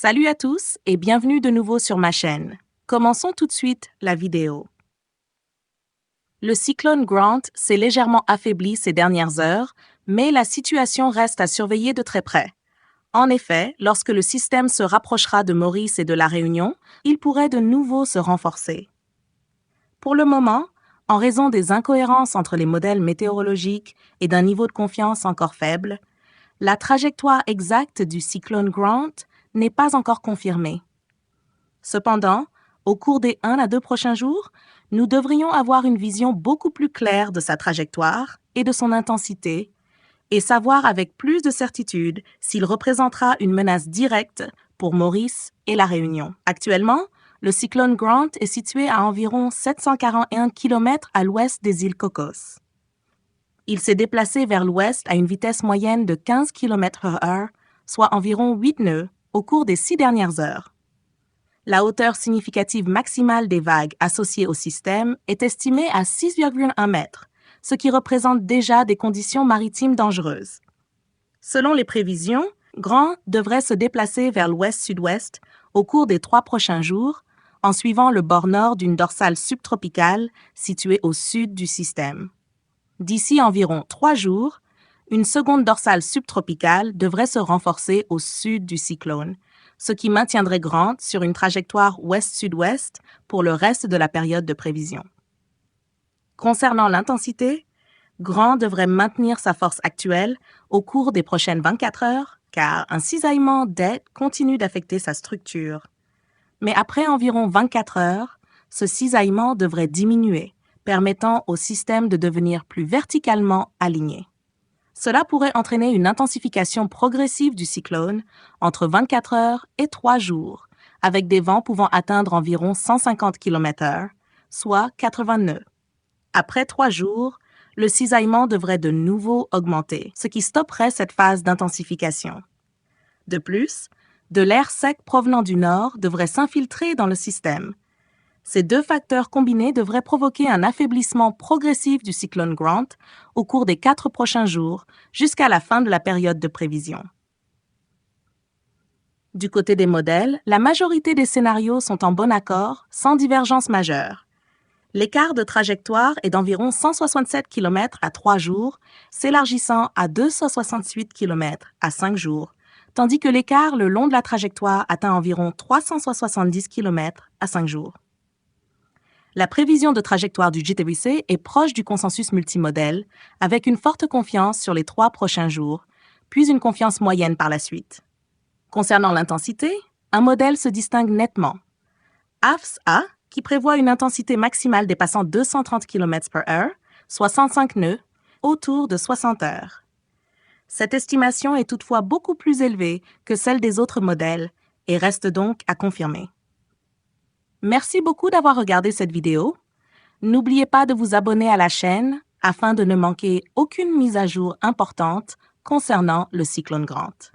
Salut à tous et bienvenue de nouveau sur ma chaîne. Commençons tout de suite la vidéo. Le cyclone Grant s'est légèrement affaibli ces dernières heures, mais la situation reste à surveiller de très près. En effet, lorsque le système se rapprochera de Maurice et de la Réunion, il pourrait de nouveau se renforcer. Pour le moment, en raison des incohérences entre les modèles météorologiques et d'un niveau de confiance encore faible, la trajectoire exacte du cyclone Grant n'est pas encore confirmée. Cependant, au cours des 1 à 2 prochains jours, nous devrions avoir une vision beaucoup plus claire de sa trajectoire et de son intensité, et savoir avec plus de certitude s'il représentera une menace directe pour Maurice et la Réunion. Actuellement, le cyclone Grant est situé à environ 741 km à l'ouest des îles Cocos. Il s'est déplacé vers l'ouest à une vitesse moyenne de 15 km/h, soit environ 8 nœuds, au cours des 6 dernières heures. La hauteur significative maximale des vagues associées au système est estimée à 6,1 mètres, ce qui représente déjà des conditions maritimes dangereuses. Selon les prévisions, Grant devrait se déplacer vers l'ouest-sud-ouest au cours des 3 prochains jours, en suivant le bord nord d'une dorsale subtropicale située au sud du système. D'ici environ 3 jours, une seconde dorsale subtropicale devrait se renforcer au sud du cyclone, ce qui maintiendrait Grant sur une trajectoire ouest-sud-ouest pour le reste de la période de prévision. Concernant l'intensité, Grant devrait maintenir sa force actuelle au cours des prochaines 24 heures, car un cisaillement d'aide continue d'affecter sa structure. Mais après environ 24 heures, ce cisaillement devrait diminuer, permettant au système de devenir plus verticalement aligné. Cela pourrait entraîner une intensification progressive du cyclone entre 24 heures et 3 jours, avec des vents pouvant atteindre environ 150 km/h, soit 80 nœuds. Après 3 jours, le cisaillement devrait de nouveau augmenter, ce qui stopperait cette phase d'intensification. De plus, de l'air sec provenant du nord devrait s'infiltrer dans le système. Ces deux facteurs combinés devraient provoquer un affaiblissement progressif du cyclone Grant au cours des 4 prochains jours, jusqu'à la fin de la période de prévision. Du côté des modèles, la majorité des scénarios sont en bon accord, sans divergence majeure. L'écart de trajectoire est d'environ 167 km à 3 jours, s'élargissant à 268 km à 5 jours, tandis que l'écart le long de la trajectoire atteint environ 370 km à 5 jours. La prévision de trajectoire du JTBC est proche du consensus multimodèle, avec une forte confiance sur les 3 prochains jours, puis une confiance moyenne par la suite. Concernant l'intensité, un modèle se distingue nettement. AFS-A, qui prévoit une intensité maximale dépassant 230 km/h, soit 105 nœuds, autour de 60 heures. Cette estimation est toutefois beaucoup plus élevée que celle des autres modèles et reste donc à confirmer. Merci beaucoup d'avoir regardé cette vidéo. N'oubliez pas de vous abonner à la chaîne afin de ne manquer aucune mise à jour importante concernant le cyclone Grant.